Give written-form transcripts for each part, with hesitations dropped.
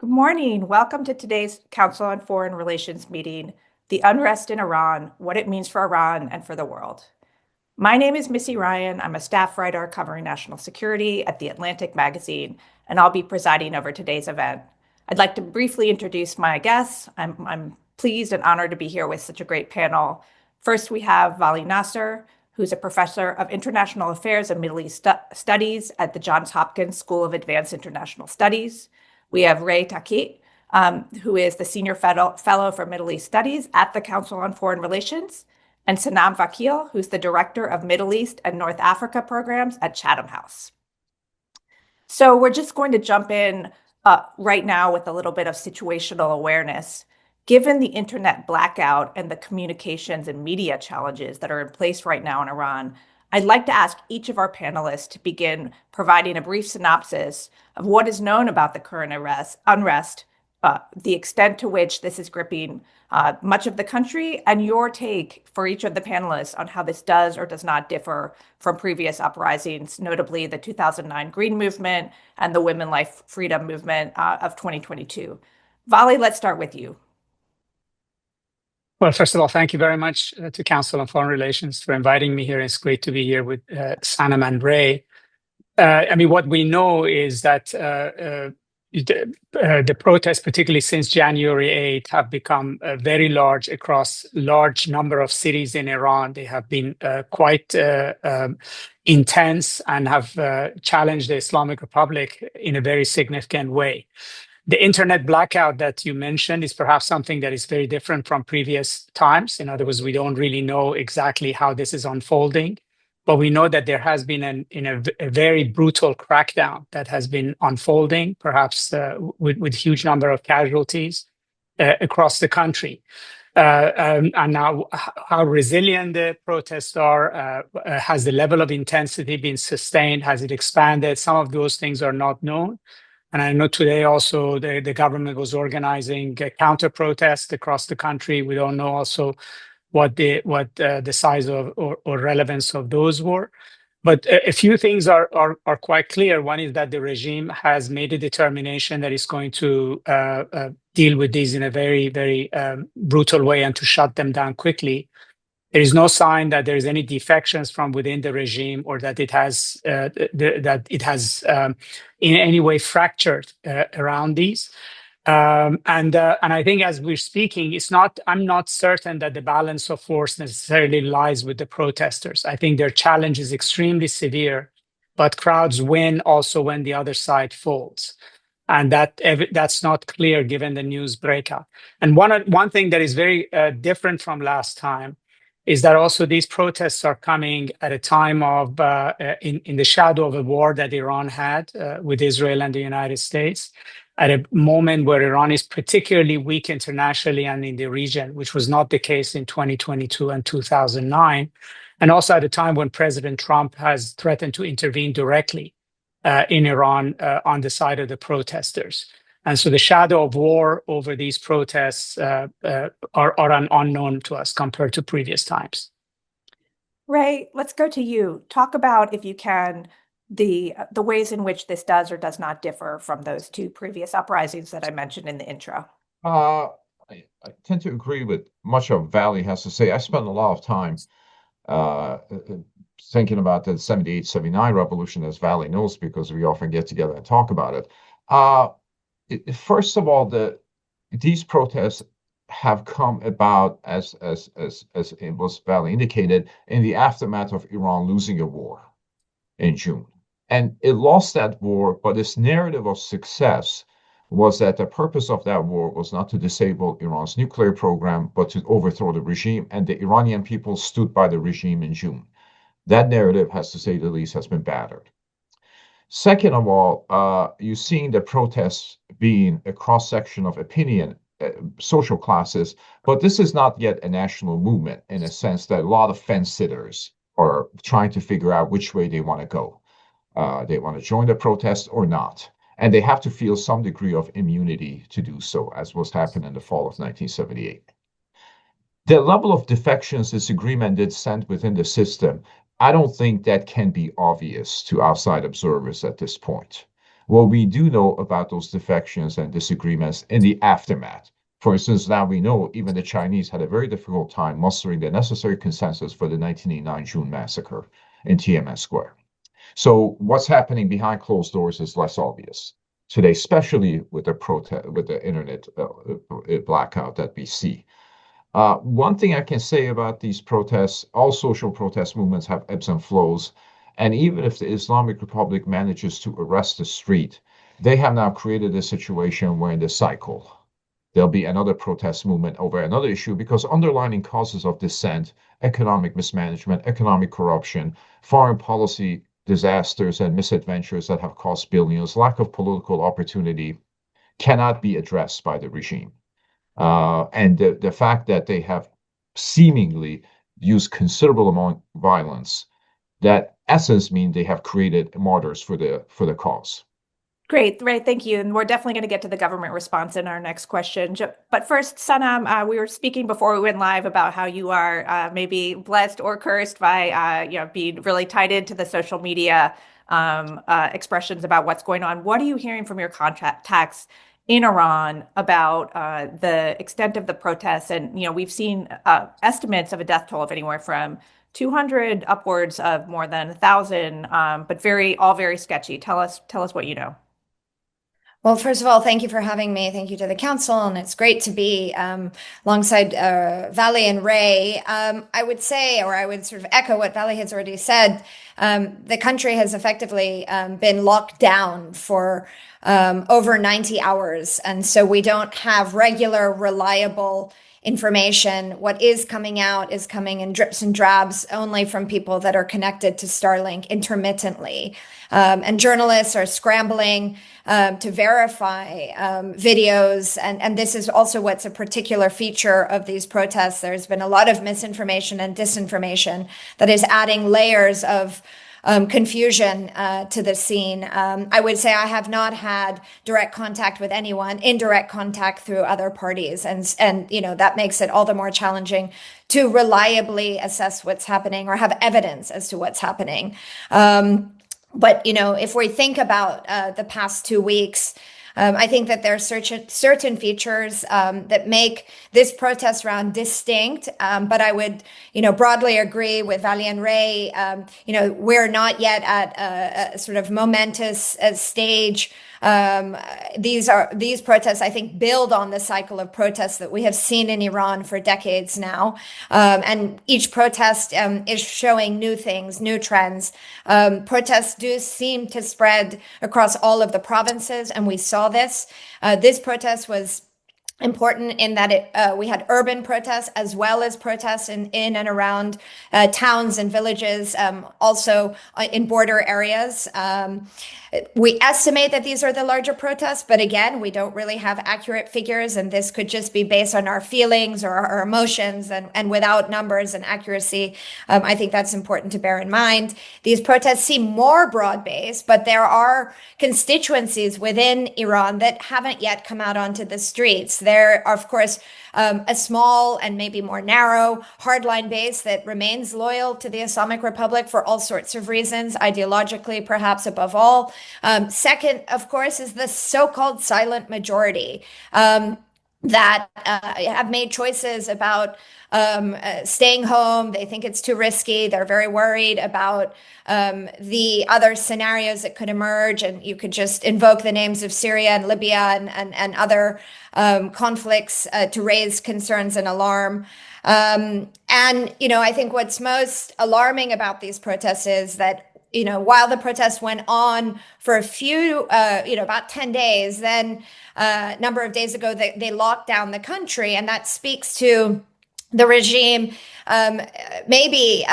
Good morning. Welcome to today's Council on Foreign Relations meeting, The Unrest in Iran, What It Means for Iran and for the World. My name is Missy Ryan. I'm a staff writer covering national security at The Atlantic magazine, and I'll be presiding over today's event. I'd like to briefly introduce my guests. I'm pleased and honored to be here with such a great panel. First, we have Vali Nasr, who's a professor of international affairs and Middle East studies at the Johns Hopkins School of Advanced International Studies. We have Takeyh, who is the Senior Fellow for Middle East Studies at the Council on Foreign Relations, and Sanam Vakil, who's the Director of Middle East and North Africa Programs at Chatham House. So we're just going to jump in right now with a little bit of situational awareness. Given the internet blackout and the communications and media challenges that are in place right now in Iran, I'd like to ask each of our panelists to begin providing a brief synopsis of what is known about the current unrest, the extent to which this is gripping much of the country, and your take for each of the panelists on how this does or does not differ from previous uprisings, notably the 2009 Green Movement and the Women Life Freedom Movement of 2022. Vali, let's start with you. Well, first of all, thank you very much to Council on Foreign Relations for inviting me here. It's great to be here with Sanam and Ray. What we know is that the protests, particularly since January 8th, have become very large across large number of cities in Iran. They have been quite intense and have challenged the Islamic Republic in a very significant way. The internet blackout that you mentioned is perhaps something that is very different from previous times. In other words, we don't really know exactly how this is unfolding, but we know that there has been a very brutal crackdown that has been unfolding, perhaps with huge number of casualties across the country. And now how resilient the protests are, has the level of intensity been sustained, has it expanded? Some of those things are not known. And I know today also the government was organizing counter protests across the country. We don't know also what the size of or relevance of those were. But a few things are quite clear. One is that the regime has made a determination that it's going to deal with these in a very, very brutal way and to shut them down quickly. There is no sign that there is any defections from within the regime or that it has in any way fractured around these. And I think as we're speaking, I'm not certain that the balance of force necessarily lies with the protesters. I think their challenge is extremely severe, but crowds win also when the other side falls. And that's not clear given the news breakout. And one thing that is very different from last time is that also these protests are coming at a time of, in the shadow of a war that Iran had with Israel and the United States, at a moment where Iran is particularly weak internationally and in the region, which was not the case in 2022 and 2009, and also at a time when President Trump has threatened to intervene directly in Iran on the side of the protesters. And so the shadow of war over these protests are an unknown to us compared to previous times. Ray, let's go to you. Talk about, if you can, the ways in which this does or does not differ from those two previous uprisings that I mentioned in the intro. I tend to agree with much of Vali has to say. I spent a lot of time thinking about the 78, 79 revolution, as Vali knows, because we often get together and talk about it. First of all, these protests have come about, as it was Vali indicated, in the aftermath of Iran losing a war in June. And it lost that war, but its narrative of success was that the purpose of that war was not to disable Iran's nuclear program, but to overthrow the regime. And the Iranian people stood by the regime in June. That narrative, has to say the least, has been battered. Second of all, you're seeing the protests being a cross-section of opinion, social classes, but this is not yet a national movement in a sense that a lot of fence-sitters are trying to figure out which way they want to go. They want to join the protest or not. And they have to feel some degree of immunity to do so, as was happening in the fall of 1978. The level of defections, disagreement, dissent within the system, I don't think that can be obvious to outside observers at this point. What we do know about those defections and disagreements in the aftermath. For instance, now we know even the Chinese had a very difficult time mustering the necessary consensus for the 1989 June massacre in Tiananmen Square. So what's happening behind closed doors is less obvious today, especially with the protest, with the internet blackout that we see. One thing I can say about these protests, all social protest movements have ebbs and flows. And even if the Islamic Republic manages to arrest the street, they have now created a situation where in the cycle, there'll be another protest movement over another issue because underlying causes of dissent, economic mismanagement, economic corruption, foreign policy disasters and misadventures that have cost billions, lack of political opportunity cannot be addressed by the regime. And the fact that they have seemingly used considerable amount of violence, that essence mean they have created martyrs for the cause. Great. Thank you. And we're definitely going to get to the government response in our next question. But first, Sanam, we were speaking before we went live about how you are maybe blessed or cursed by being really tied into the social media expressions about what's going on. What are you hearing from your contacts in Iran about the extent of the protests? And we've seen estimates of a death toll of anywhere from 200 upwards of more than 1,000, but all very sketchy. Tell us what you know. Well, first of all, thank you for having me. Thank you to the council, and it's great to be alongside Vali and Ray. I would say, or I would sort of echo what Vali has already said. The country has effectively been locked down for over 90 hours, and so we don't have regular, reliable information. What is coming out is coming in drips and drabs only from people that are connected to Starlink intermittently. And journalists are scrambling to verify videos. And this is also what's a particular feature of these protests. There's been a lot of misinformation and disinformation that is adding layers of confusion to the scene. I would say I have not had direct contact with anyone, indirect contact through other parties. And that makes it all the more challenging to reliably assess what's happening or have evidence as to what's happening. But if we think about the past 2 weeks, I think that there are certain features that make this protest round distinct. But I would, broadly agree with Vali and Ray. We're not yet at a sort of momentous stage. These protests, I think, build on the cycle of protests that we have seen in Iran for decades now. And each protest is showing new things, new trends. Protests do seem to spread across all of the provinces, and we saw this. This protest was important in that we had urban protests as well as protests in and around towns and villages, also in border areas. We estimate that these are the larger protests, but again, we don't really have accurate figures, and this could just be based on our feelings or our emotions and without numbers and accuracy. I think that's important to bear in mind. These protests seem more broad-based, but there are constituencies within Iran that haven't yet come out onto the streets. There are, of course, a small and maybe more narrow hardline base that remains loyal to the Islamic Republic for all sorts of reasons, ideologically, perhaps above all. Second, of course, is the so-called silent majority that have made choices about staying home. They think it's too risky. They're very worried about the other scenarios that could emerge. And you could just invoke the names of Syria and Libya and other conflicts to raise concerns and alarm. And I think what's most alarming about these protests is that while the protests went on for a few, about 10 days, then a number of days ago, they locked down the country. And that speaks to the regime maybe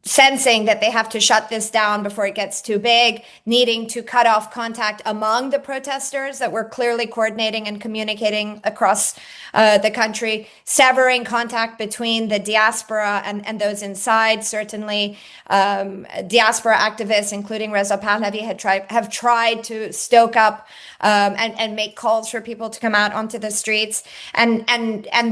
sensing that they have to shut this down before it gets too big, needing to cut off contact among the protesters that were clearly coordinating and communicating across the country, severing contact between the diaspora and those inside. Certainly, diaspora activists, including Reza Pahlavi, have tried to stoke up and make calls for people to come out onto the streets. And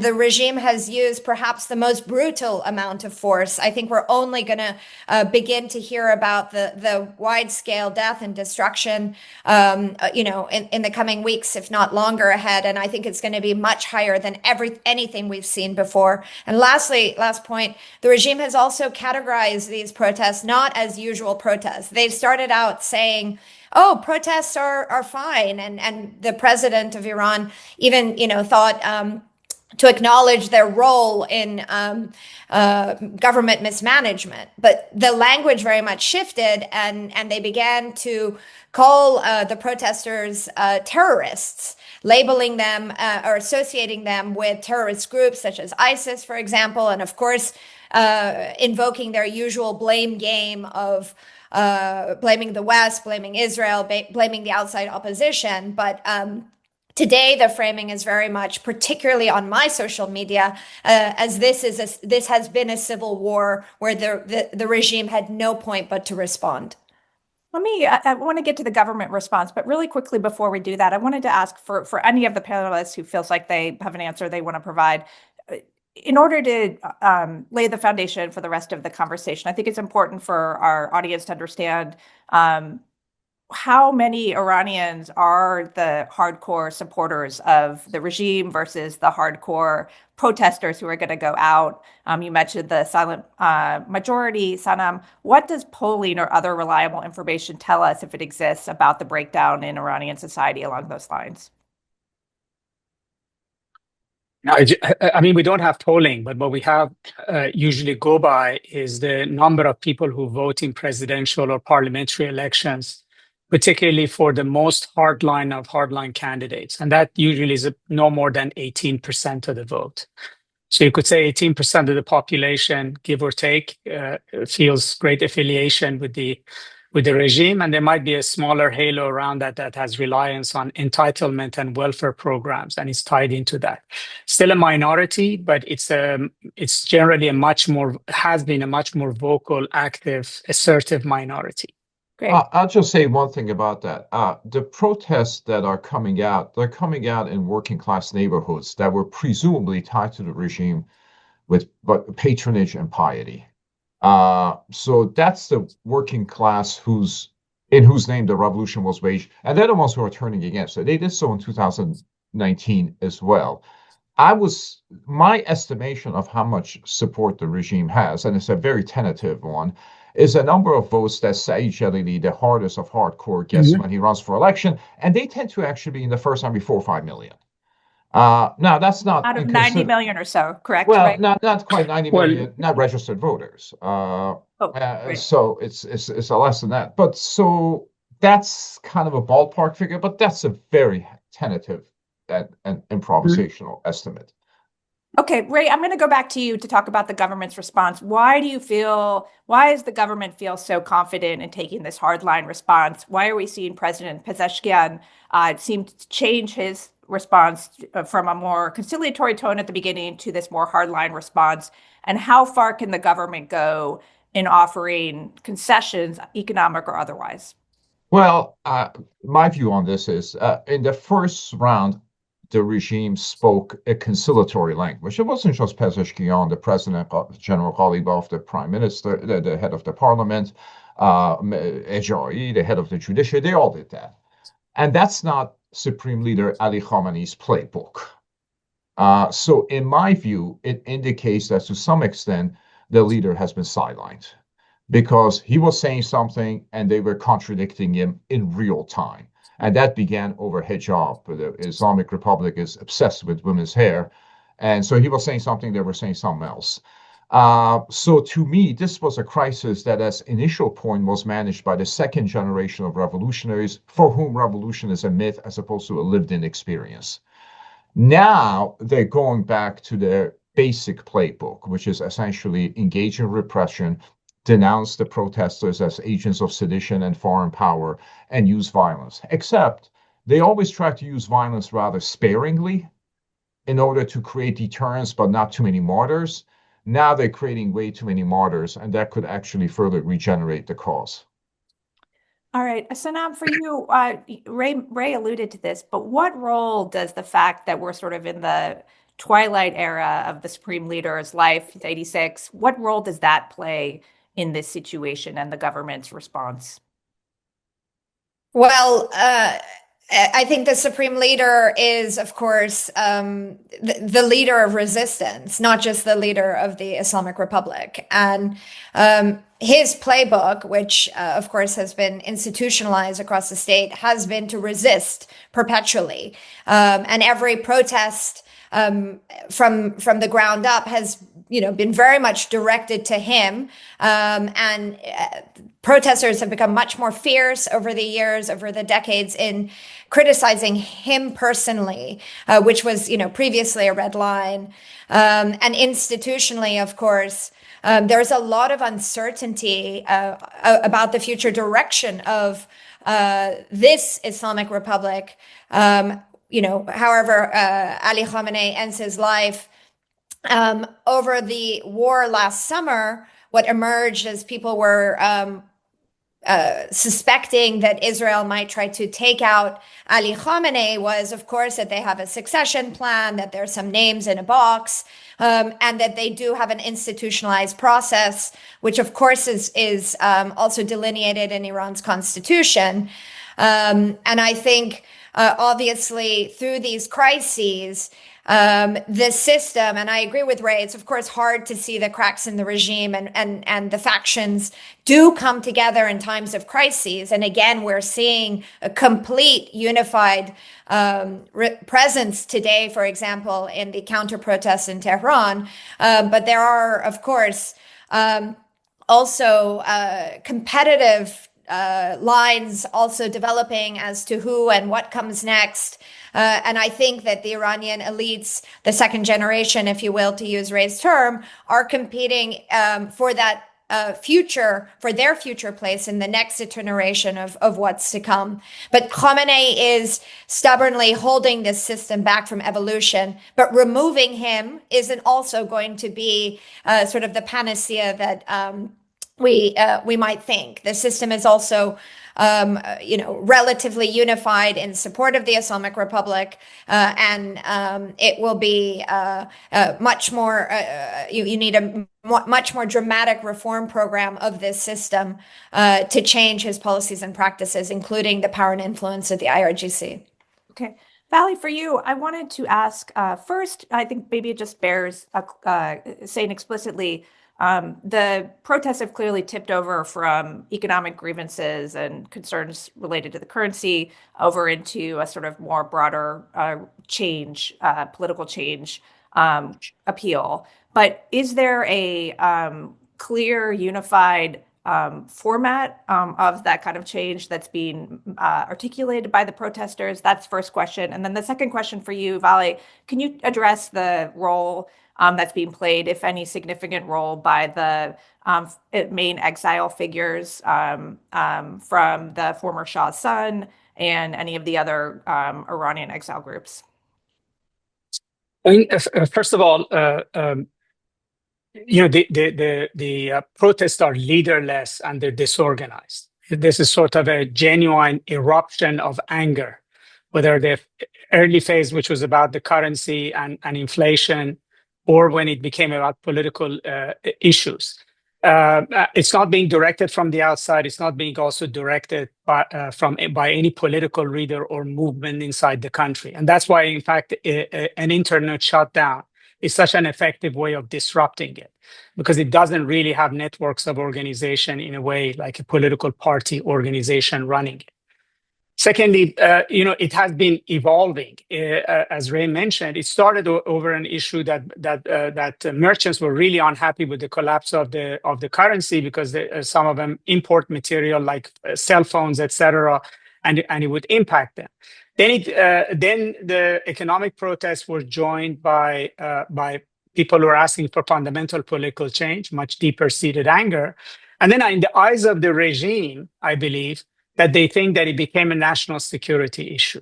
the regime has used perhaps the most brutal amount of force. I think we're only going to to begin to hear about the wide-scale death and destruction, in the coming weeks, if not longer ahead. And I think it's going to be much higher than anything we've seen before. And lastly, last point, the regime has also categorized these protests not as usual protests. They started out saying, oh, protests are fine. And the president of Iran even, thought to acknowledge their role in government mismanagement. But the language very much shifted, and they began to call the protesters terrorists, labeling them or associating them with terrorist groups such as ISIS, for example, and of course, invoking their usual blame game of blaming the West, blaming Israel, blaming the outside opposition. But today, the framing is very much, particularly on my social media, as this has been a civil war where the regime had no point but to respond. I want to get to the government response, but really quickly before we do that, I wanted to ask for any of the panelists who feels like they have an answer they want to provide. In order to lay the foundation for the rest of the conversation, I think it's important for our audience to understand how many Iranians are the hardcore supporters of the regime versus the hardcore protesters who are going to go out. You mentioned the silent majority, Sanam. What does polling or other reliable information tell us, if it exists, about the breakdown in Iranian society along those lines? I mean, we don't have polling, but what we have usually go by is the number of people who vote in presidential or parliamentary elections, particularly for the most hardline candidates. And that usually is no more than 18% of the vote. So you could say 18% of the population, give or take, feels great affiliation with the regime, and there might be a smaller halo around that has reliance on entitlement and welfare programs, and it's tied into that. Still a minority, but it's generally has been a much more vocal, active, assertive minority. Great. I'll just say one thing about that. The protests that are coming out, they're coming out in working class neighborhoods that were presumably tied to the regime with patronage and piety. So that's the working class in whose name the revolution was waged, and they're the ones who are turning against it. They did so in 2019 as well. My estimation of how much support the regime has, and it's a very tentative one, is a number of votes that Saeed Jalili, the hardest of hardcore, gets when he runs for election, and they tend to actually be in the first time be 4 or 5 million. Now that's not out of 90 million or so, correct? Well, right? not quite 90 million, not registered voters. Right. So it's a less than that. But so that's kind of a ballpark figure, but that's a very tentative and improvisational estimate. Okay, Ray, I'm going to go back to you to talk about the government's response. Why does the government feel so confident in taking this hardline response? Why are we seeing President Pezeshkian seem to change his response from a more conciliatory tone at the beginning to this more hardline response? And how far can the government go in offering concessions, economic or otherwise? Well, my view on this is in the first round, the regime spoke a conciliatory language. It wasn't just Pezeshkian, the president, General Ghalibaf, the prime minister, the head of the parliament, Ejai, the head of the judiciary. They all did that. And that's not Supreme Leader Ali Khamenei's playbook. So in my view, it indicates that to some extent, the leader has been sidelined because he was saying something and they were contradicting him in real time. And that began over hijab. The Islamic Republic is obsessed with women's hair. And so he was saying something, they were saying something else. So to me, this was a crisis that as initial point was managed by the second generation of revolutionaries for whom revolution is a myth as opposed to a lived-in experience. Now they're going back to their basic playbook, which is essentially engage in repression, denounce the protesters as agents of sedition and foreign power, and use violence. Except they always try to use violence rather sparingly in order to create deterrence, but not too many martyrs. Now they're creating way too many martyrs, and that could actually further regenerate the cause. All right, Sanam, for you, Ray alluded to this, but what role does the fact that we're sort of in the twilight era of the Supreme Leader's life, he's 86, what role does that play in this situation and the government's response? Well, I think the supreme leader is, of course, the leader of resistance, not just the leader of the Islamic Republic. And his playbook, which, of course, has been institutionalized across the state, has been to resist perpetually. And every protest from the ground up has been very much directed to him. And protesters have become much more fierce over the years, over the decades, in criticizing him personally, which was, previously a red line. And institutionally, of course, there's a lot of uncertainty about the future direction of this Islamic Republic. However, Ali Khamenei ends his life. Over the war last summer, what emerged as people were suspecting that Israel might try to take out Ali Khamenei was, of course, that they have a succession plan, that there's some names in a box, and that they do have an institutionalized process, which, of course, is also delineated in Iran's constitution. And I think, obviously, through these crises, the system, and I agree with Ray, it's of course hard to see the cracks in the regime, and the factions do come together in times of crises. And again, we're seeing a complete unified presence today, for example, in the counter protests in Tehran. But there are, of course, also competitive lines also developing as to who and what comes next. And I think that the Iranian elites, the second generation, if you will, to use Ray's term, are competing for that future, for their future place in the next iteration of what's to come. But Khamenei is stubbornly holding this system back from evolution, but removing him isn't also going to be sort of the panacea that we might think. The system is also relatively unified in support of the Islamic Republic, and it will be much more. You need a much more dramatic reform program of this system to change his policies and practices, including the power and influence of the IRGC. Okay. Vali, for you, I wanted to ask first, I think maybe it just bears saying explicitly, the protests have clearly tipped over from economic grievances and concerns related to the currency over into a sort of more broader change, political change appeal. But is there a clear, unified format of that kind of change that's being articulated by the protesters? That's the first question. And then the second question for you, Vali, can you address the role that's being played, if any significant role, by the main exile figures from the former Shah's son and any of the other Iranian exile groups? I mean, first of all, the protests are leaderless and they're disorganized. This is sort of a genuine eruption of anger, whether the early phase, which was about the currency and inflation, or when it became about political issues. It's not being directed from the outside. It's not being also directed by any political leader or movement inside the country. And that's why, in fact, an internet shutdown is such an effective way of disrupting it, because it doesn't really have networks of organization in a way like a political party organization running it. Secondly, it has been evolving. As Ray mentioned, it started over an issue that merchants were really unhappy with the collapse of the currency, because some of them import material like cell phones, etc., and it would impact them. Then the economic protests were joined by people who are asking for fundamental political change, much deeper seated anger, and then in the eyes of the regime, I believe, that they think that it became a national security issue.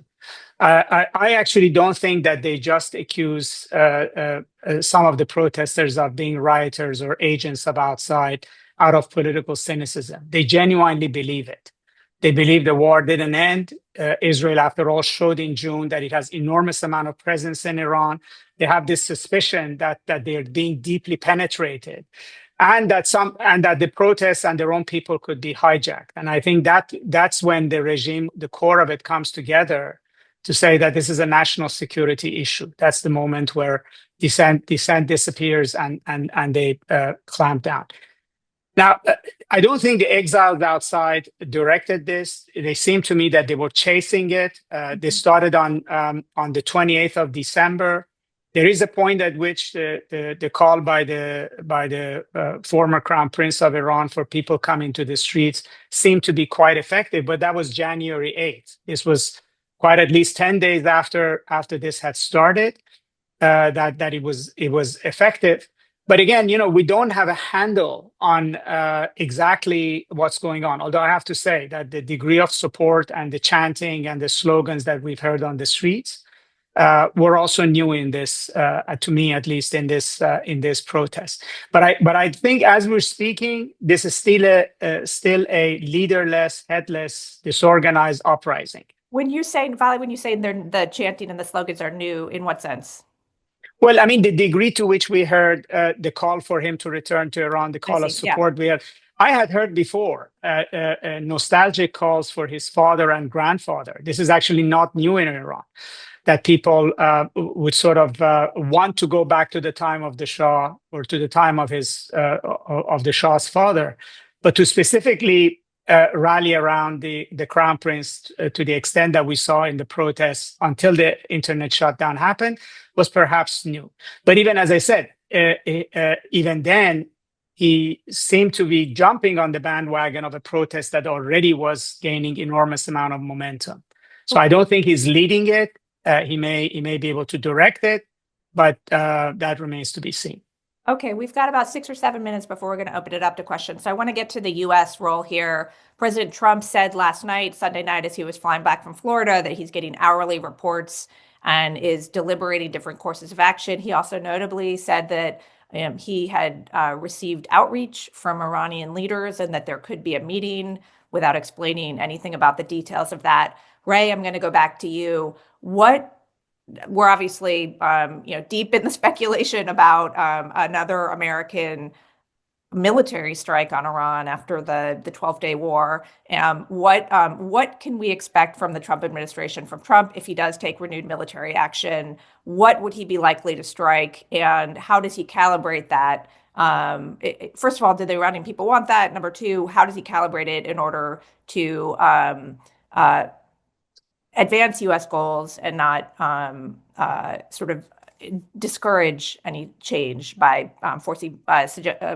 I actually don't think that they just accuse some of the protesters of being rioters or agents of outside out of political cynicism. They genuinely believe it. They believe the war didn't end. Israel, after all, showed in June that it has enormous amount of presence in Iran. They have this suspicion that they're being deeply penetrated. and that the protests and their own people could be hijacked. And I think that's when the regime, the core of it, comes together to say that this is a national security issue. That's the moment where dissent disappears and they clamp down. Now, I don't think the exiles outside directed this. They seem to me that they were chasing it. They started on the 28th of December. There is a point at which the call by the former Crown Prince of Iran for people coming to the streets seemed to be quite effective, but that was January 8th. This was quite at least 10 days after this had started that it was effective. But again, we don't have a handle on exactly what's going on. Although I have to say that the degree of support and the chanting and the slogans that we've heard on the streets were also new in this, to me at least, in this protest. But I think as we're speaking, this is still a leaderless, headless, disorganized uprising. When you say, Vali, the chanting and the slogans are new, in what sense? Well, I mean, the degree to which we heard the call for him to return to Iran, the call of support I had heard before nostalgic calls for his father and grandfather. This is actually not new in Iran, that people would sort of want to go back to the time of the Shah or to the time of the Shah's father, but to specifically rally around the Crown Prince to the extent that we saw in the protests until the internet shutdown happened was perhaps new. But even as I said, even then, he seemed to be jumping on the bandwagon of a protest that already was gaining enormous amount of momentum. So I don't think he's leading it. He may be able to direct it, but that remains to be seen. Okay, we've got about 6 or 7 minutes before we're going to open it up to questions. So I want to get to the U.S. role here. President Trump said last night, Sunday night, as he was flying back from Florida, that he's getting hourly reports and is deliberating different courses of action. He also notably said that he had received outreach from Iranian leaders and that there could be a meeting, without explaining anything about the details of that. Ray, I'm going to go back to you. We're obviously deep in the speculation about another American military strike on Iran after the 12-day war. What can we expect from the Trump administration, from Trump, if he does take renewed military action? What would he be likely to strike, and how does he calibrate that? First of all, do the Iranian people want that? Number two, how does he calibrate it in order to advance U.S. goals and not sort of discourage any change by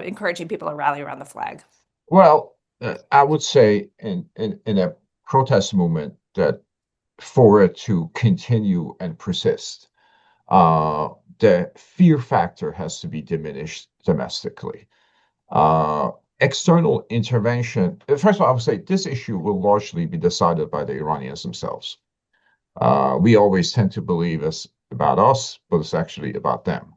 encouraging people to rally around the flag? Well, I would say in a protest movement that for it to continue and persist, the fear factor has to be diminished domestically. External intervention, first of all, I would say this issue will largely be decided by the Iranians themselves. We always tend to believe it's about us, but it's actually about them.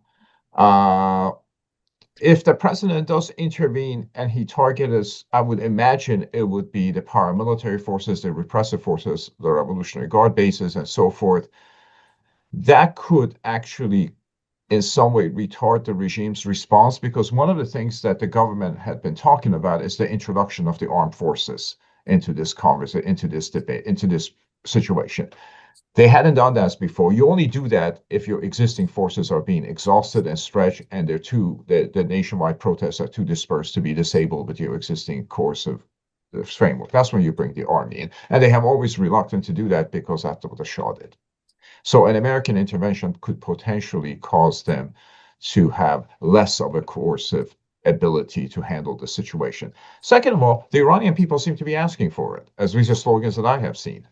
If the president does intervene and he targets, I would imagine it would be the paramilitary forces, the repressive forces, the Revolutionary Guard bases, and so forth. That could actually, in some way, retard the regime's response, because one of the things that the government had been talking about is the introduction of the armed forces into this conversation, into this debate, into this situation. They hadn't done that before. You only do that if your existing forces are being exhausted and stretched, and the nationwide protests are too dispersed to be disabled with your existing course of the framework. That's when you bring the army in. And they have always reluctant to do that because that's what the Shah did. So an American intervention could potentially cause them to have less of a coercive ability to handle the situation. Second of all, the Iranian people seem to be asking for it, as these are slogans that I have seen.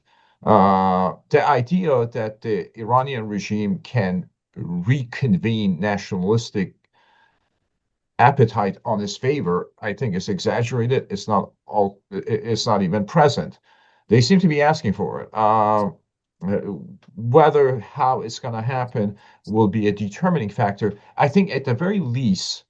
The idea that the Iranian regime can reconvene nationalistic appetite on its favor, I think, is exaggerated. It's not even present. They seem to be asking for it. How it's going to happen will be a determining factor. I think at the very least,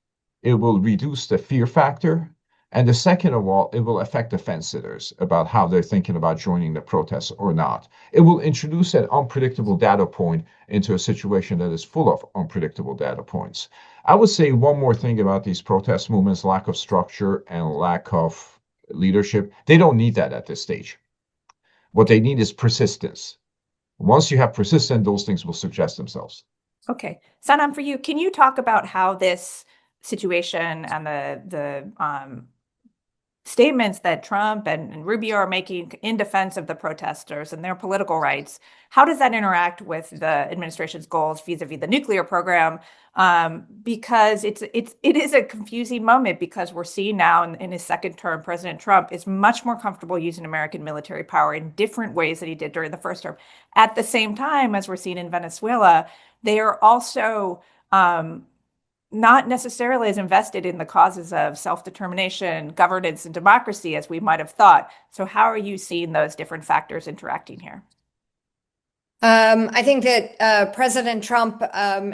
it will reduce the fear factor, And the second of all, it will affect the fence sitters about how they're thinking about joining the protests or not. It will introduce an unpredictable data point into a situation that is full of unpredictable data points. I would say one more thing about these protest movements, lack of structure and lack of leadership. They don't need that at this stage. What they need is persistence. Once you have persistence, those things will suggest themselves. Okay. Sanam, for you, can you talk about how this situation and the statements that Trump and Rubio are making in defense of the protesters and their political rights, how does that interact with the administration's goals vis-a-vis the nuclear program? Because it is a confusing moment, because we're seeing now in his second term, President Trump is much more comfortable using American military power in different ways than he did during the first term. At the same time, as we're seeing in Venezuela, they are also not necessarily as invested in the causes of self-determination, governance, and democracy as we might have thought. So how are you seeing those different factors interacting here? I think that President Trump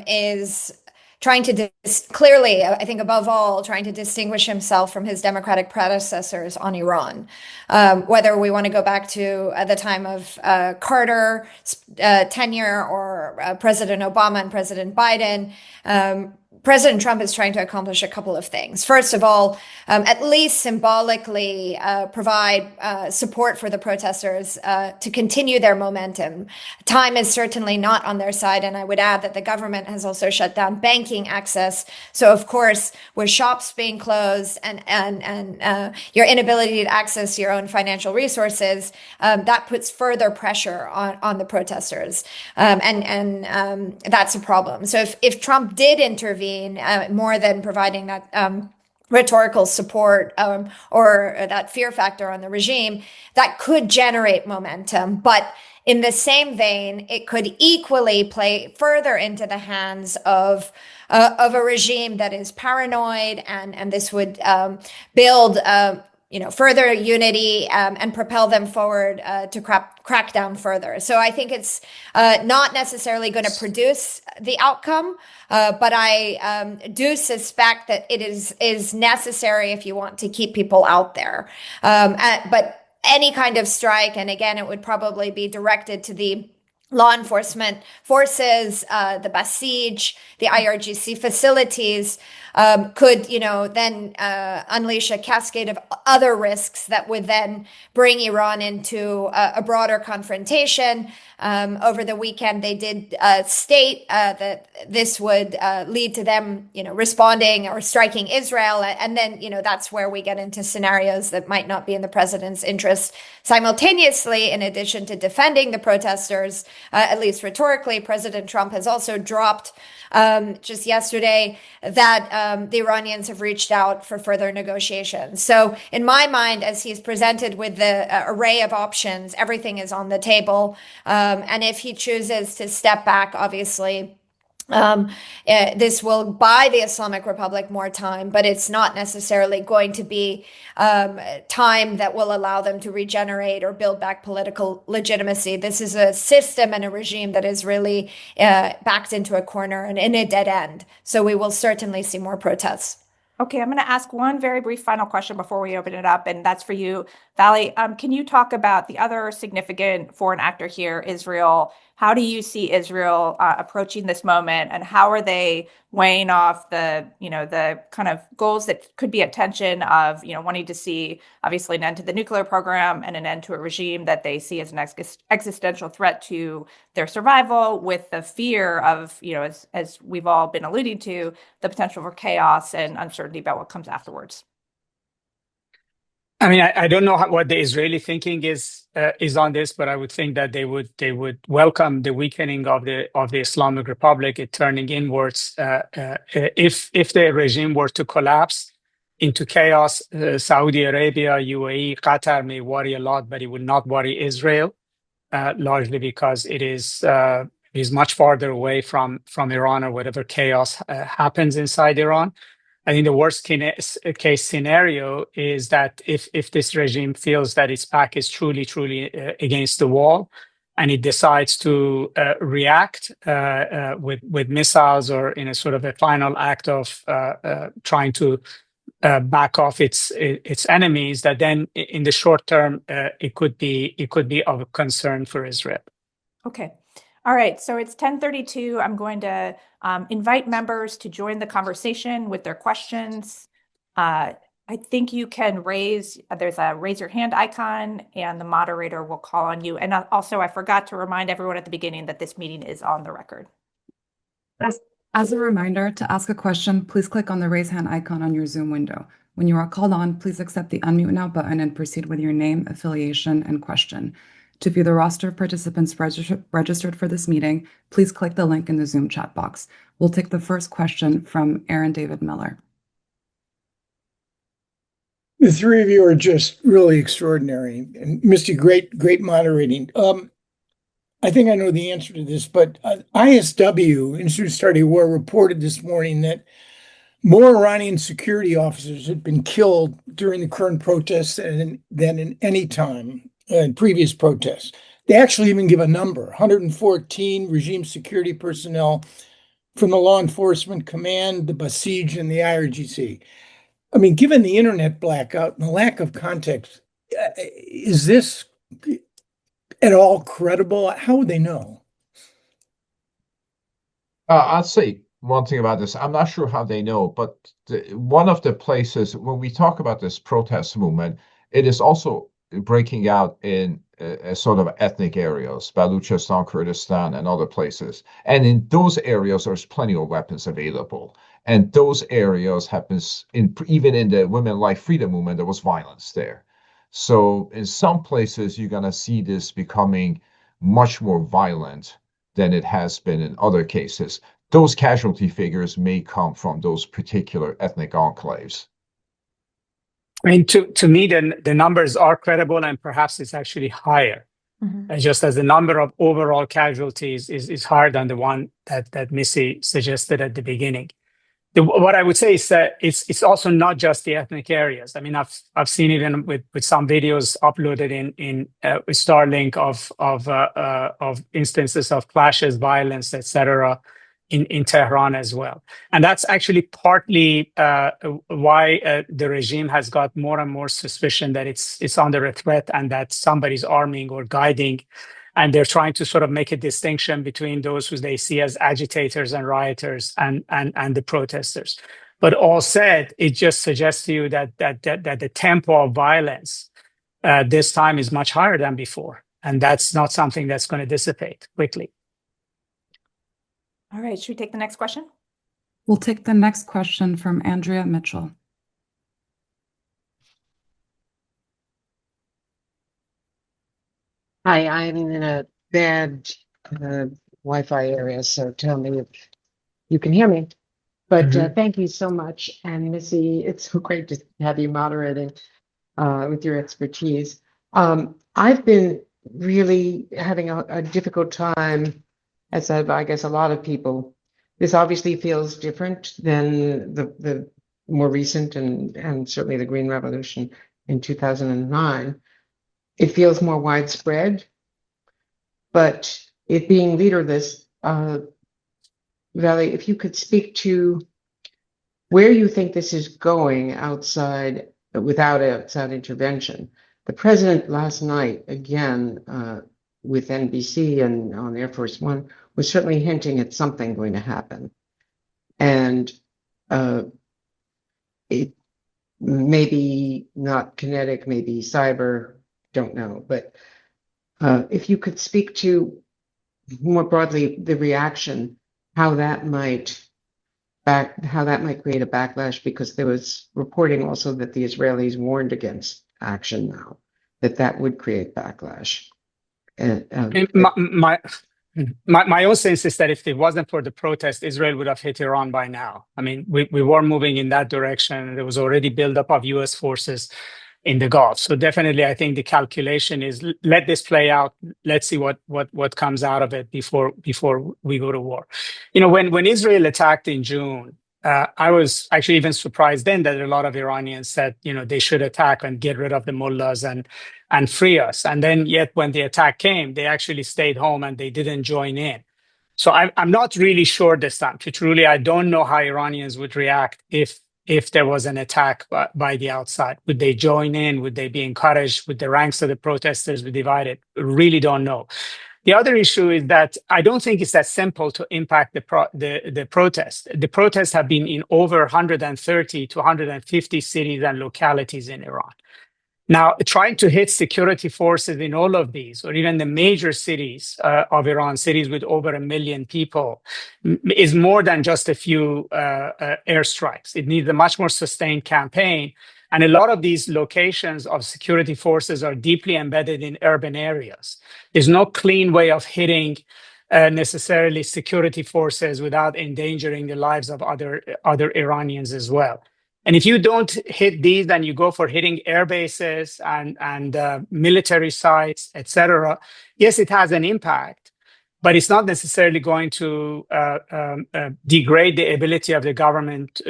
is trying to clearly, I think above all, trying to distinguish himself from his Democratic predecessors on Iran. Whether we want to go back to the time of Carter's tenure or President Obama and President Biden, President Trump is trying to accomplish a couple of things. First of all, at least symbolically provide support for the protesters to continue their momentum. Time is certainly not on their side, and I would add that the government has also shut down banking access. So, of course, with shops being closed and your inability to access your own financial resources, that puts further pressure on the protesters, and that's a problem. So, if Trump did intervene, more than providing that rhetorical support or that fear factor on the regime, that could generate momentum. But in the same vein, it could equally play further into the hands of a regime that is paranoid, and this would build further unity and propel them forward to crack down further. So I think it's not necessarily going to produce the outcome, but I do suspect that it is necessary if you want to keep people out there. But any kind of strike, and again, it would probably be directed to the law enforcement forces, the Basij, the IRGC facilities, could, then unleash a cascade of other risks that would then bring Iran into a broader confrontation. Over the weekend, they did state that this would lead to them, responding or striking Israel. And then, that's where we get into scenarios that might not be in the president's interest. Simultaneously, in addition to defending the protesters, at least rhetorically, President Trump has also dropped just yesterday that the Iranians have reached out for further negotiations. So in my mind, as he's presented with the array of options, everything is on the table. And if he chooses to step back, obviously, this will buy the Islamic Republic more time, but it's not necessarily going to be time that will allow them to regenerate or build back political legitimacy. This is a system and a regime that is really backed into a corner and in a dead end. So we will certainly see more protests. Okay, I'm going to ask one very brief final question before we open it up, and that's for you, Vali. Can you talk about the other significant foreign actor here, Israel? How do you see Israel approaching this moment, and how are they weighing off the kind of goals that could be at tension of, wanting to see obviously an end to the nuclear program and an end to a regime that they see as an existential threat to their survival, with the fear of, as we've all been alluding to, the potential for chaos and uncertainty about what comes afterwards? I mean, I don't know what the Israeli thinking is on this, but I would think that they would welcome the weakening of the Islamic Republic, it turning inwards. If the regime were to collapse into chaos, Saudi Arabia, UAE, Qatar may worry a lot, but it would not worry Israel, largely because it is much farther away from Iran or whatever chaos happens inside Iran. I think the worst case scenario is that if this regime feels that its back is truly against the wall, and it decides to react with missiles or in a sort of a final act of trying to back off its enemies, that then in the short term it could be of concern for Israel. Okay. All right. So it's 10:32. I'm going to invite members to join the conversation with their questions. I think you can there's a raise your hand icon, and the moderator will call on you. And also, I forgot to remind everyone at the beginning that this meeting is on the record. As a reminder, to ask a question, please click on the raise hand icon on your Zoom window. When you are called on, please accept the unmute now button and proceed with your name, affiliation, and question. To view the roster of participants registered for this meeting, please click the link in the Zoom chat box. We'll take the first question from Aaron David Miller. The three of you are just really extraordinary. And Misty, great moderating. I think I know the answer to this, but ISW, Institute of Study War, reported this morning that more Iranian security officers had been killed during the current protests than in any time in previous protests. They actually even give a number, 114 regime security personnel from the Law Enforcement Command, the Basij, and the IRGC. I mean, given the internet blackout and the lack of context, is this at all credible? How would they know? I'll say one thing about this. I'm not sure how they know, but one of the places when we talk about this protest movement, it is also breaking out in sort of ethnic areas, Baluchistan, Kurdistan, and other places. And in those areas, there's plenty of weapons available. And those areas happens even in the women life freedom movement, there was violence there. So in some places, you're going to see this becoming much more violent than it has been in other cases. Those casualty figures may come from those particular ethnic enclaves. I mean, to me, the numbers are credible, and perhaps it's actually higher. Mm-hmm. Just as the number of overall casualties is higher than the one that Missy suggested at the beginning. What I would say is that it's also not just the ethnic areas. I mean, I've seen even with some videos uploaded in Starlink of instances of clashes, violence, etc. In Tehran as well. And that's actually partly why the regime has got more and more suspicion that it's under a threat and that somebody's arming or guiding. And they're trying to sort of make a distinction between those who they see as agitators and rioters and the protesters. But all said, it just suggests to you that the tempo of violence this time is much higher than before. And that's not something that's going to dissipate quickly. All right, should we take the next question? We'll take the next question from Andrea Mitchell. Hi, I'm in a bad Wi-Fi area, so tell me if you can hear me. But thank you so much. And Missy, it's so great to have you moderating with your expertise. I've been really having a difficult time, as I guess a lot of people. This obviously feels different than the more recent and certainly the Green Revolution in 2009. It feels more widespread, but it being leaderless, Vali, if you could speak to where you think this is going without outside intervention. The president last night, again, with NBC and on Air Force One, was certainly hinting at something going to happen. And it may be not kinetic, maybe cyber, don't know. But if you could speak to more broadly the reaction, how that might create a backlash, because there was reporting also that the Israelis warned against action now, that would create backlash. My own sense is that if it wasn't for the protest, Israel would have hit Iran by now. I mean, we were moving in that direction. There was already buildup of U.S. forces in the Gulf. So definitely, I think the calculation is let this play out. Let's see what comes out of it before we go to war. You know, when Israel attacked in June, I was actually even surprised then that a lot of Iranians said, you know, they should attack and get rid of the mullahs and free us. And then yet when the attack came, they actually stayed home and they didn't join in. So I'm not really sure this time. Truly, I don't know how Iranians would react if if there was an attack by the outside? Would they join in? Would they be encouraged? Would the ranks of the protesters be divided? Really don't know. The other issue is that I don't think it's that simple to impact the protest. The protests have been in over 130 to 150 cities and localities in Iran. Now, trying to hit security forces in all of these, or even the major cities of Iran, cities with over 1 million people, is more than just a few airstrikes. It needs a much more sustained campaign. And a lot of these locations of security forces are deeply embedded in urban areas. There's no clean way of hitting necessarily security forces without endangering the lives of other Iranians as well. And if you don't hit these, then you go for hitting air bases and military sites, etc. Yes, it has an impact, but it's not necessarily going to degrade the ability of the government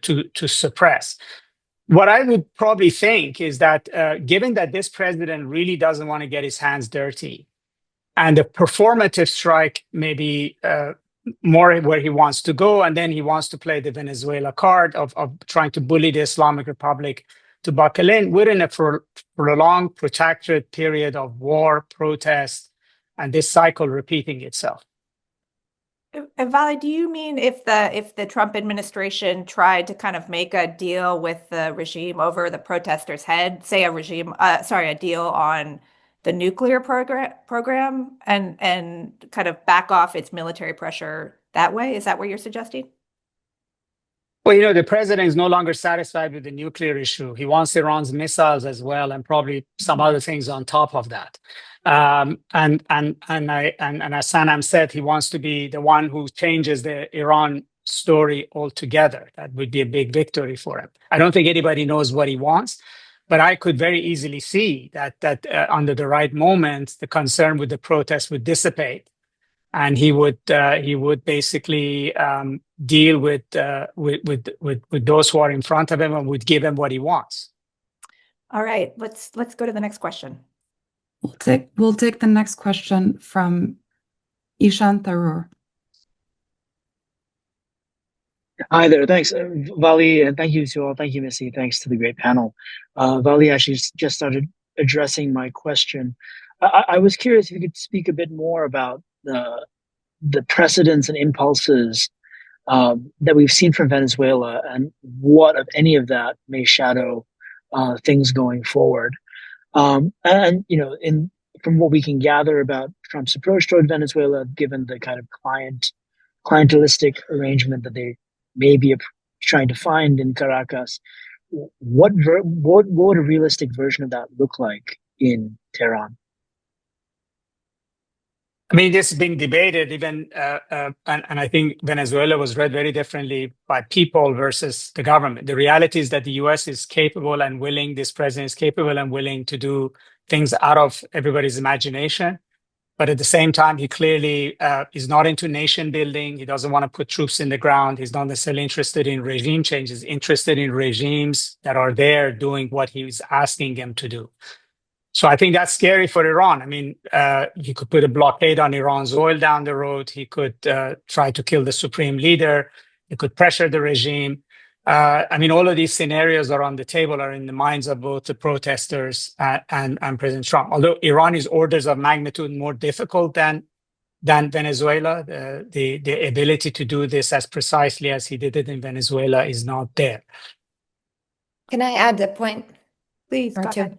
to suppress. What I would probably think is that given that this president really doesn't want to get his hands dirty, and the performative strike may be more where he wants to go, and then he wants to play the Venezuela card of trying to bully the Islamic Republic to buckle in. We're in a prolonged, protracted period of war, protest, and this cycle repeating itself. Vali, do you mean if the Trump administration tried to kind of make a deal with the regime over the protesters' head, say a deal on the nuclear program and kind of back off its military pressure that way? Is that what you're suggesting? Well, the president is no longer satisfied with the nuclear issue. He wants Iran's missiles as well, and probably some other things on top of that. And as Sanam said, he wants to be the one who changes the Iran story altogether. That would be a big victory for him. I don't think anybody knows what he wants, but I could very easily see that under the right moment, the concern with the protest would dissipate, and he would basically deal with those who are in front of him and would give him what he wants. All right, let's go to the next question. We'll take the next question from Ishan Tharoor. Hi there. Thanks, Vali, and thank you to all. Thank you, Missy. Thanks to the great panel. Vali actually just started addressing my question. I was curious if you could speak a bit more about the precedents and impulses that we've seen from Venezuela, and what, if any of that, may shadow things going forward. From what we can gather about Trump's approach toward Venezuela, given the kind of clientelistic arrangement that they may be trying to find in Caracas, what would a realistic version of that look like in Tehran? I mean, this has been debated even, and I think Venezuela was read very differently by people versus the government. The reality is that the U.S. is capable and willing, this president is capable and willing to do things out of everybody's imagination. But at the same time, he clearly is not into nation building. He doesn't want to put troops in the ground. He's not necessarily interested in regime changes, interested in regimes that are there doing what he's asking them to do. So I think that's scary for Iran. I mean, he could put a blockade on Iran's oil down the road. He could try to kill the supreme leader. He could pressure the regime. I mean, all of these scenarios are on the table, are in the minds of both the protesters and President Trump. Although Iran is orders of magnitude more difficult than Venezuela, the ability to do this as precisely as he did it in Venezuela is not there. Can I add a point? Please, go ahead.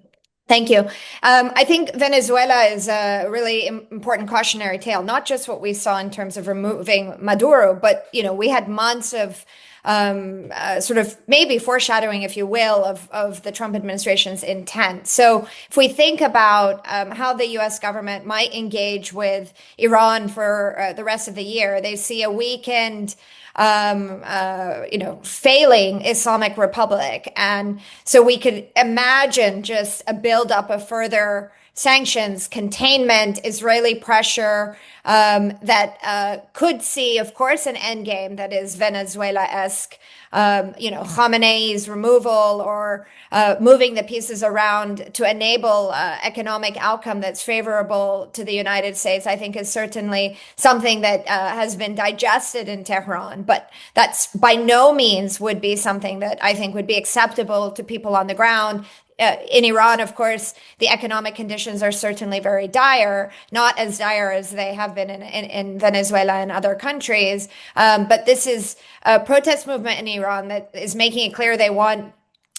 Thank you. I think Venezuela is a really important cautionary tale, not just what we saw in terms of removing Maduro, but we had months of sort of maybe foreshadowing, if you will, of the Trump administration's intent. So if we think about how the U.S. government might engage with Iran for the rest of the year, they see a weakened failing Islamic Republic. And so we could imagine just a buildup of further sanctions, containment, Israeli pressure that could see, of course, an endgame that is Venezuela-esque, Khamenei's removal or moving the pieces around to enable economic outcome that's favorable to the United States, I think is certainly something that has been digested in Tehran. But that's by no means would be something that I think would be acceptable to people on the ground. In Iran, of course, the economic conditions are certainly very dire, not as dire as they have been in Venezuela and other countries. But this is a protest movement in Iran that is making it clear they want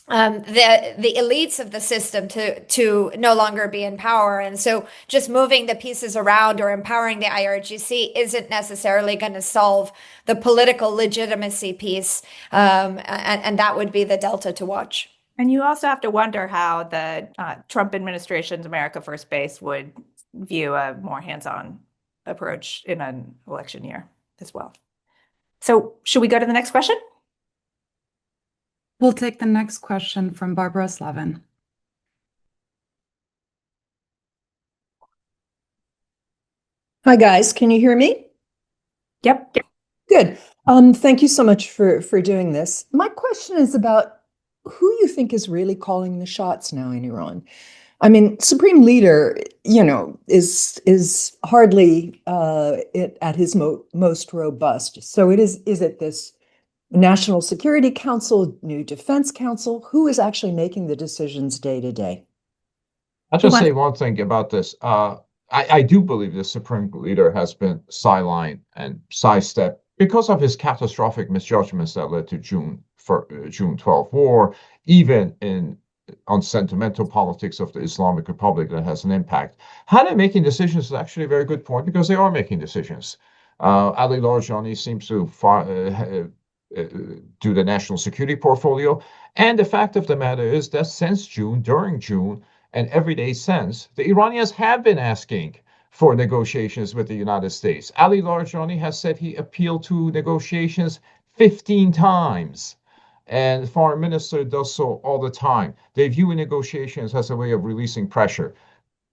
the elites of the system to no longer be in power. And so just moving the pieces around or empowering the IRGC isn't necessarily going to solve the political legitimacy piece. And that would be the delta to watch. And you also have to wonder how the Trump administration's America First base would view a more hands-on approach in an election year as well. So should we go to the next question? We'll take the next question from Barbara Slavin. Hi, guys. Can you hear me? Yep. Good. Thank you so much for doing this. My question is about who you think is really calling the shots now in Iran. I mean, Supreme Leader, is hardly at his most robust. So is it this National Security Council, new Defense Council? Who is actually making the decisions day to day? I'll just say one thing about this. I do believe the Supreme Leader has been sidelined and sidestepped because of his catastrophic misjudgments that led to June 12 war, even on sentimental politics of the Islamic Republic that has an impact. How they're making decisions is actually a very good point, because they are making decisions. Ali Larijani seems to do the national security portfolio. And the fact of the matter is that since June, during June, and every day since, the Iranians have been asking for negotiations with the United States. Ali Larijani has said he appealed to negotiations 15 times. And the foreign minister does so all the time. They view negotiations as a way of releasing pressure.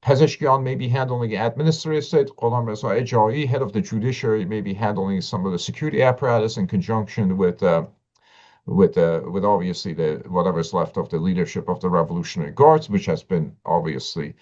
Pezeshkian may be handling administrative, Gholam Reza Ejai, head of the judiciary, may be handling some of the security apparatus in conjunction with obviously whatever's left of the leadership of the Revolutionary Guards, which has been obviously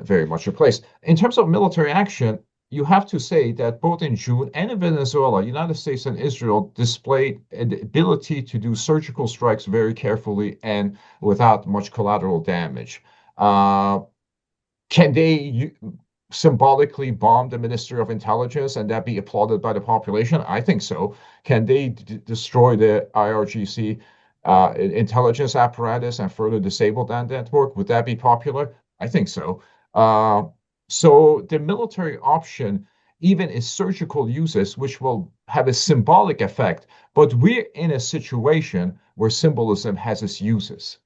very much replaced. In terms of military action, you have to say that both in June and in Venezuela, United States and Israel displayed the ability to do surgical strikes very carefully and without much collateral damage. Can they symbolically bomb the Ministry of Intelligence and that be applauded by the population? I think so. Can they destroy the IRGC intelligence apparatus and further disable that network? Would that be popular? I think so. So the military option even is surgical uses, which will have a symbolic effect. But we're in a situation where symbolism has its uses.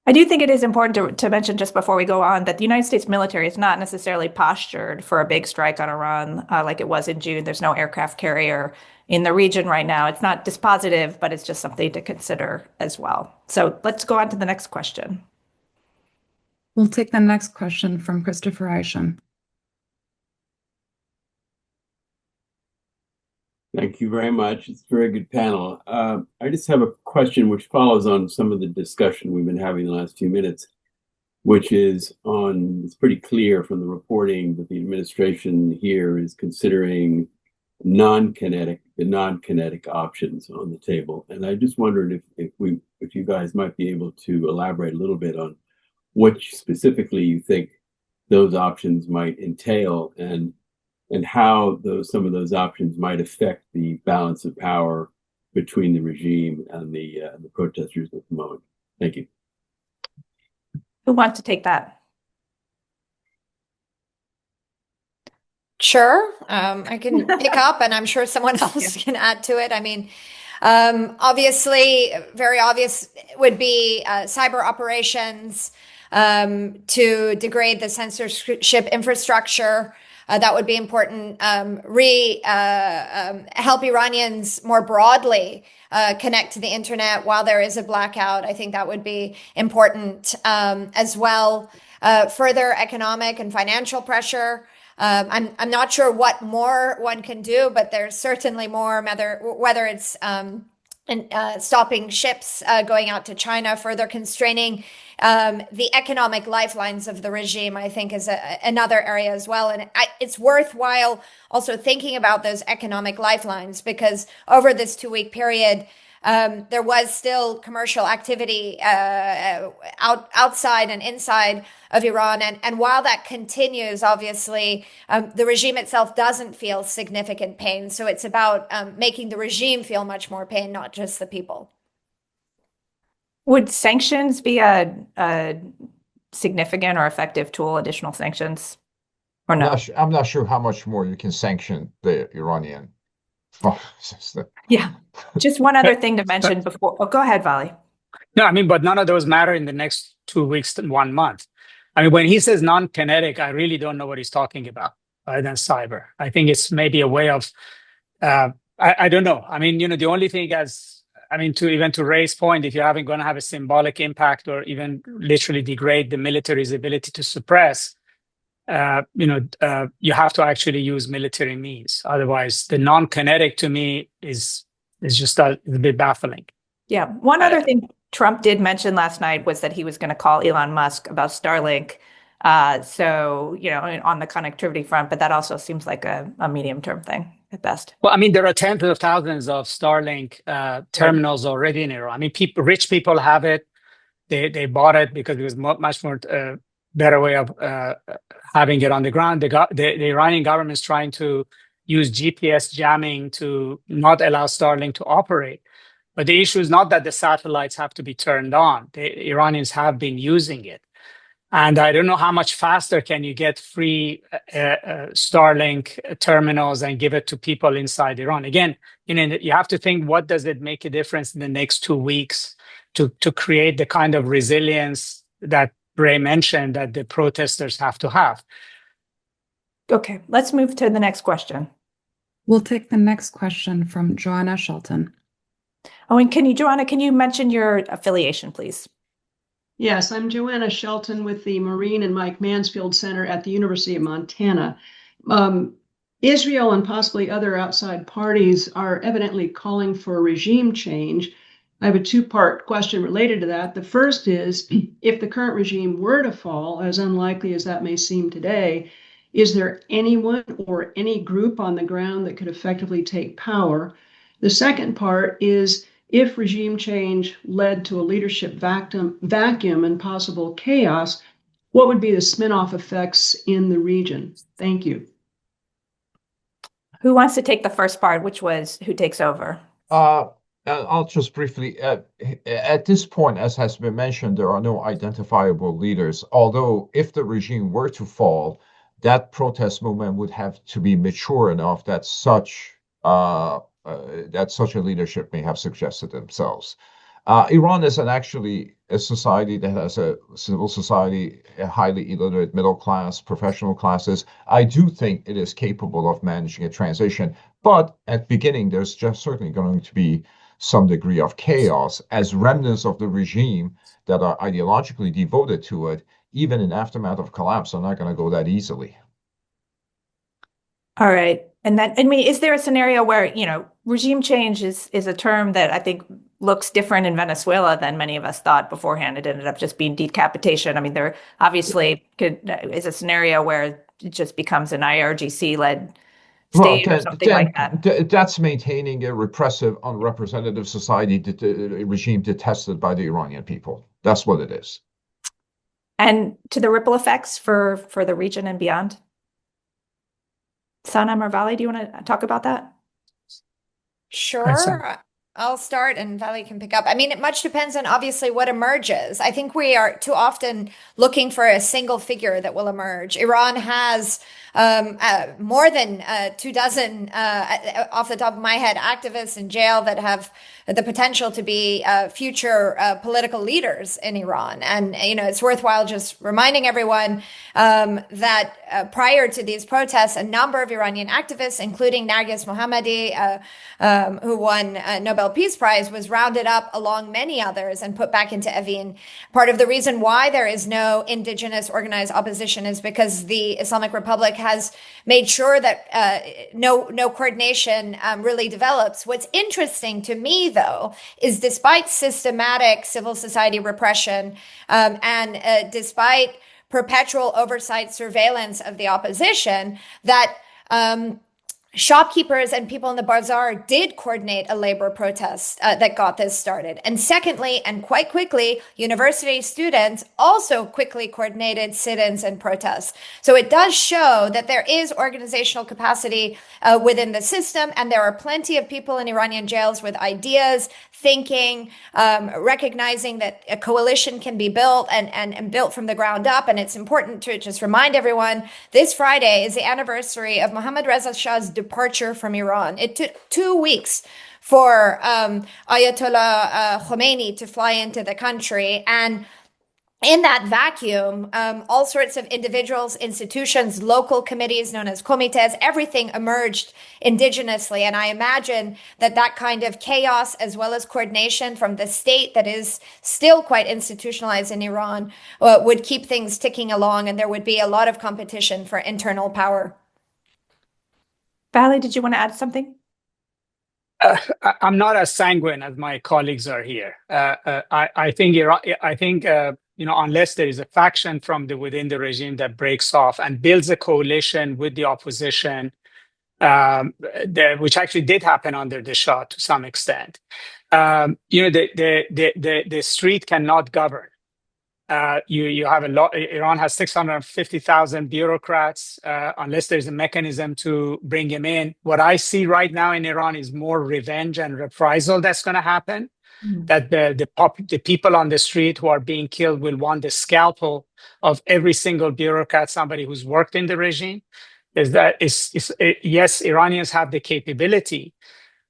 I do think it is important to mention just before we go on that the United States military is not necessarily postured for a big strike on Iran like it was in June. There's no aircraft carrier in the region right now. It's not dispositive, but it's just something to consider as well. So let's go on to the next question. We'll take the next question from Christopher Isham. Thank you very much. It's a very good panel. I just have a question which follows on some of the discussion we've been having the last few minutes, which is it's pretty clear from the reporting that the administration here is considering the non-kinetic options on the table. And I just wondered if you guys might be able to elaborate a little bit on what specifically you think those options might entail, and how some of those options might affect the balance of power between the regime and the protesters at the moment. Thank you. Who wants to take that? Sure, I can pick up, and I'm sure someone else can add to it. I mean, obviously, very obvious would be cyber operations to degrade the censorship infrastructure. That would be important. Help Iranians more broadly connect to the internet while there is a blackout. I think that would be important as well. further economic and financial pressure. I'm not sure what more one can do, but there's certainly more, whether it's stopping ships going out to China, further constraining the economic lifelines of the regime, I think is another area as well. And it's worthwhile also thinking about those economic lifelines, because over this 2-week period, there was still commercial activity outside and inside of Iran. And while that continues, obviously, the regime itself doesn't feel significant pain. So it's about making the regime feel much more pain, not just the people. Would sanctions be a significant or effective tool, additional sanctions, or no? I'm not sure how much more you can sanction the Iranian. Yeah. Just one other thing to mention before. Oh, go ahead, Vali. No, I mean, but none of those matter in the next 2 weeks and 1 month. I mean, when he says non-kinetic, I really don't know what he's talking about other than cyber. I think it's maybe a way of, I don't know. I mean, the only thing to Ray's point, if you're going to have a symbolic impact or even literally degrade the military's ability to suppress, you have to actually use military means. Otherwise, the non-kinetic to me is just a bit baffling. Yeah. One other thing Trump did mention last night was that he was going to call Elon Musk about Starlink. So, on the connectivity front, but that also seems like a medium-term thing at best. Well, I mean, there are tens of thousands of Starlink terminals already in Iran. I mean, rich people have it. They bought it because it was much more better way of having it on the ground. The Iranian government is trying to use GPS jamming to not allow Starlink to operate. But the issue is not that the satellites have to be turned on. The Iranians have been using it. And I don't know how much faster can you get free Starlink terminals and give it to people inside Iran. Again, you have to think, what does it make a difference in the next 2 weeks to create the kind of resilience that Ray mentioned that the protesters have to have? Okay, let's move to the next question. We'll take the next question from Joanna Shelton. Oh, and Joanna, can you mention your affiliation, please? Yes, I'm Joanna Shelton with the Maureen and Mike Mansfield Center at the University of Montana. Israel and possibly other outside parties are evidently calling for regime change. I have a two-part question related to that. The first is, if the current regime were to fall, as unlikely as that may seem today, is there anyone or any group on the ground that could effectively take power? The second part is, if regime change led to a leadership vacuum and possible chaos, what would be the spin-off effects in the region? Thank you. Who wants to take the first part, which was who takes over? I'll just briefly, at this point, as has been mentioned, there are no identifiable leaders. Although if the regime were to fall, that protest movement would have to be mature enough that such a leadership may have suggested themselves. Iran is actually a society that has a civil society, a highly illiterate middle class, professional classes. I do think it is capable of managing a transition, but at the beginning, there's just certainly going to be some degree of chaos as remnants of the regime that are ideologically devoted to it, even in aftermath of collapse, are not going to go that easily. All right. And then, is there a scenario where, regime change is a term that I think looks different in Venezuela than many of us thought beforehand. It ended up just being decapitation. I mean, there obviously is a scenario where it just becomes an IRGC-led state or something like that. That's maintaining a repressive, unrepresentative society, a regime detested by the Iranian people. That's what it is. And to the ripple effects for the region and beyond? Sanam or Vali, do you want to talk about that? Sure. I'll start and Vali can pick up. I mean, it much depends on obviously what emerges. I think we are too often looking for a single figure that will emerge. Iran has more than 24, off the top of my head, activists in jail that have the potential to be future political leaders in Iran. And, it's worthwhile just reminding everyone that prior to these protests, a number of Iranian activists, including Narges Mohammadi, who won Nobel Nobel Peace Prize, was rounded up along many others and put back into Evin. Part of the reason why there is no indigenous organized opposition is because the Islamic Republic has made sure that no coordination really develops. What's interesting to me, though, is despite systematic civil society repression and despite perpetual oversight surveillance of the opposition, that shopkeepers and people in the bazaar did coordinate a labor protest that got this started. And secondly, and quite quickly, university students also quickly coordinated sit-ins and protests. So it does show that there is organizational capacity within the system, and there are plenty of people in Iranian jails with ideas, thinking, recognizing that a coalition can be built and built from the ground up. And it's important to just remind everyone, this Friday is the anniversary of Mohammad Reza Shah's departure from Iran. It took 2 weeks for Ayatollah Khomeini to fly into the country. And in that vacuum, all sorts of individuals, institutions, local committees known as comités, everything emerged indigenously. And I imagine that kind of chaos, as well as coordination from the state that is still quite institutionalized in Iran, would keep things ticking along, and there would be a lot of competition for internal power. Vali, did you want to add something? I'm not as sanguine as my colleagues are here. I think unless there is a faction from within the regime that breaks off and builds a coalition with the opposition, which actually did happen under the Shah to some extent, the street cannot govern. You have a lot. Iran has 650,000 bureaucrats. Unless there's a mechanism to bring them in, what I see right now in Iran is more revenge and reprisal that's going to happen. That the people on the street who are being killed will want the scalpel of every single bureaucrat, somebody who's worked in the regime. Yes, Iranians have the capability,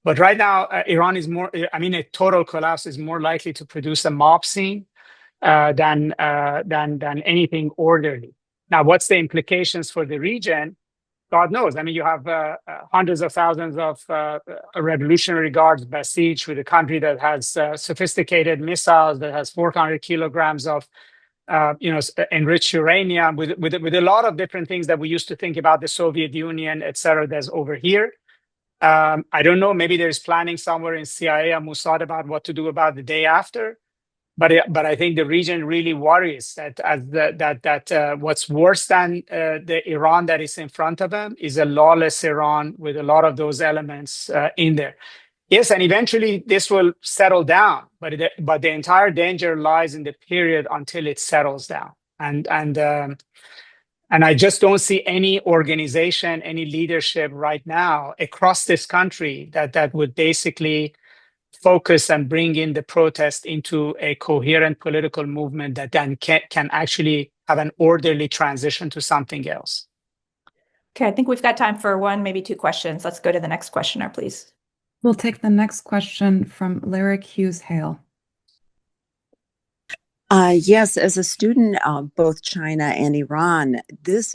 but right now Iran is more. A total collapse is more likely to produce a mob scene than anything orderly. Now, what's the implications for the region? God knows. You have hundreds of thousands of Revolutionary Guards besieged with a country that has sophisticated missiles, that has 400 kilograms of enriched uranium, with a lot of different things that we used to think about the Soviet Union, et cetera, that's over here. I don't know. Maybe there's planning somewhere in CIA or Mossad about what to do about the day after. But I think the region really worries that what's worse than the Iran that is in front of them is a lawless Iran with a lot of those elements in there. Yes, and eventually this will settle down, but the entire danger lies in the period until it settles down. And I just don't see any organization, any leadership right now across this country that would basically focus and bring in the protest into a coherent political movement that then can actually have an orderly transition to something else. Okay, I think we've got time for one, maybe two questions. Let's go to the next questioner, please. We'll take the next question from Lyric Hughes Hale. Yes, as a student of both China and Iran, this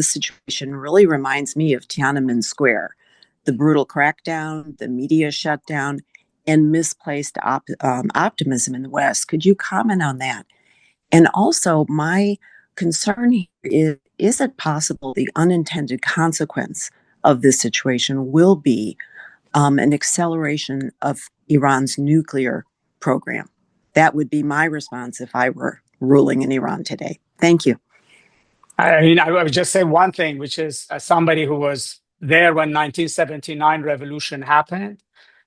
situation really reminds me of Tiananmen Square, the brutal crackdown, the media shutdown, and misplaced optimism in the West. Could you comment on that? And also, my concern here is it possible the unintended consequence of this situation will be an acceleration of Iran's nuclear program? That would be my response if I were ruling in Iran today. Thank you. I would just say one thing, which is as somebody who was there when 1979 revolution happened,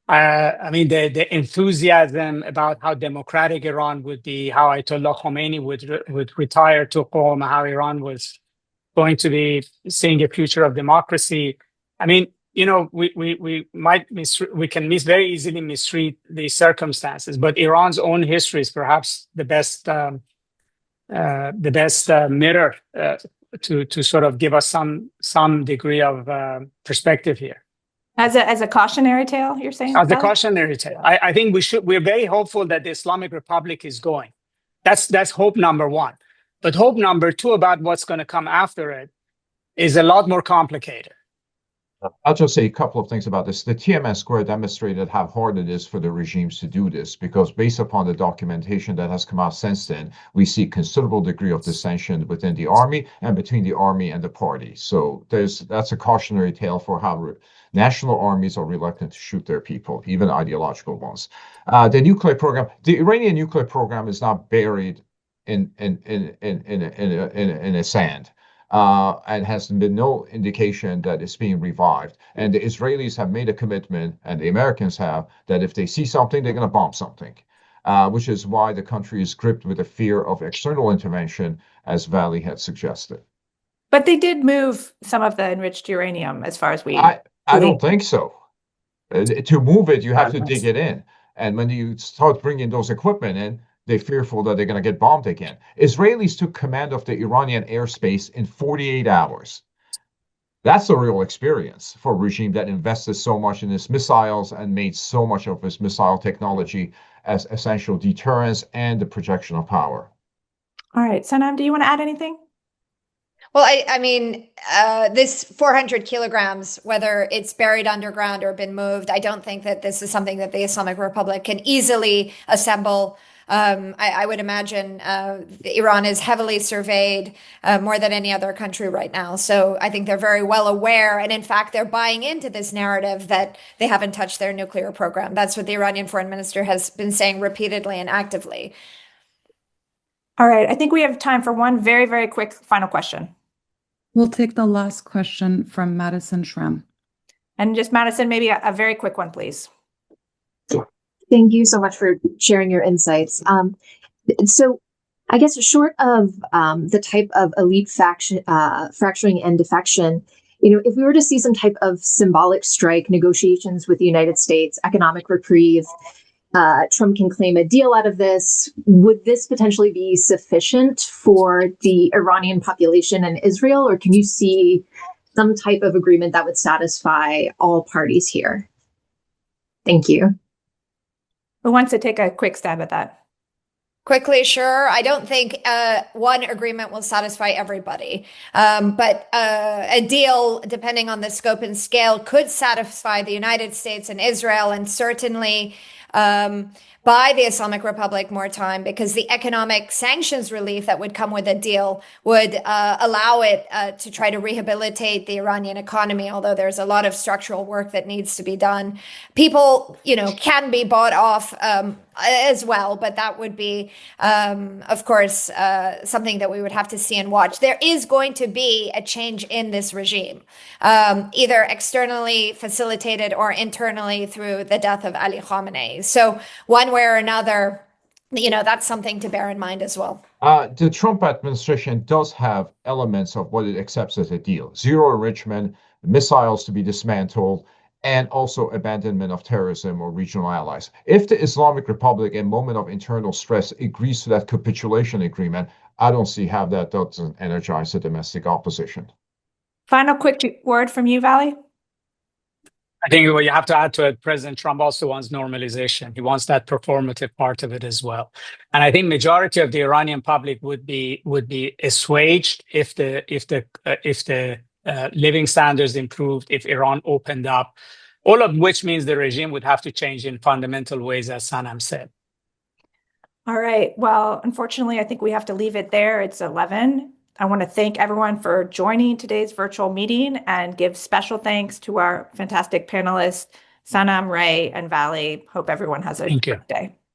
the enthusiasm about how democratic Iran would be, how Ayatollah Khomeini would retire to Qom, how Iran was going to be seeing a future of democracy. We can very easily misread the circumstances, but Iran's own history is perhaps the best mirror to sort of give us some degree of perspective here. As a cautionary tale, you're saying? As a cautionary tale. I think we're very hopeful that the Islamic Republic is going. That's hope number one. But hope number two about what's going to come after it is a lot more complicated. I'll just say a couple of things about this. The Tiananmen Square demonstrated how hard it is for the regimes to do this, because based upon the documentation that has come out since then, we see considerable degree of dissension within the army and between the army and the party. So that's a cautionary tale for how national armies are reluctant to shoot their people, even ideological ones. The nuclear program, the Iranian nuclear program is not buried in a sand. And has been no indication that it's being revived. And the Israelis have made a commitment, and the Americans have, that if they see something, they're going to bomb something, which is why the country is gripped with a fear of external intervention, as Vali had suggested. But they did move some of the enriched uranium, as far as we I don't think so. To move it, you have to dig it in. And when you start bringing those equipment in, they're fearful that they're going to get bombed again. Israelis took command of the Iranian airspace in 48 hours. That's a real experience for a regime that invested so much in its missiles and made so much of its missile technology as essential deterrence and the projection of power. All right, Sanam, do you want to add anything? Well, I mean, this 400 kilograms, whether it's buried underground or been moved, I don't think that this is something that the Islamic Republic can easily assemble. I would imagine Iran is heavily surveyed more than any other country right now. So I think they're very well aware. And in fact, they're buying into this narrative that they haven't touched their nuclear program. That's what the Iranian foreign minister has been saying repeatedly and actively. All right. I think we have time for one very, very quick final question. We'll take the last question from Madison Schramm. And just Madison, maybe a very quick one, please. Thank you so much for sharing your insights. So I guess short of the type of elite fracturing and defection, if we were to see some type of symbolic strike, negotiations with the United States, economic reprieve, Trump can claim a deal out of this. Would this potentially be sufficient for the Iranian population and Israel, or can you see some type of agreement that would satisfy all parties here? Thank you. Who wants to take a quick stab at that? Quickly, sure. I don't think one agreement will satisfy everybody, but a deal, depending on the scope and scale, could satisfy the United States and Israel, and certainly buy the Islamic Republic more time, because the economic sanctions relief that would come with a deal would allow it to try to rehabilitate the Iranian economy, although there's a lot of structural work that needs to be done. People, can be bought off as well, but that would be, of course, something that we would have to see and watch. There is going to be a change in this regime, either externally facilitated or internally through the death of Ali Khamenei. So one way or another, that's something to bear in mind as well. The Trump administration does have elements of what it accepts as a deal: zero enrichment, missiles to be dismantled, and also abandonment of terrorism or regional allies. If the Islamic Republic, in a moment of internal stress, agrees to that capitulation agreement, I don't see how that doesn't energize the domestic opposition. Final quick word from you, Vali? I think what you have to add to it, President Trump also wants normalization. He wants that performative part of it as well. And I think majority of the Iranian public would be assuaged if the living standards improved, if Iran opened up, all of which means the regime would have to change in fundamental ways, as Sanam said. All right. Well, unfortunately, I think we have to leave it there. It's 11. I want to thank everyone for joining today's virtual meeting and give special thanks to our fantastic panelists, Sanam, Ray, and Vali. Hope everyone has a great day.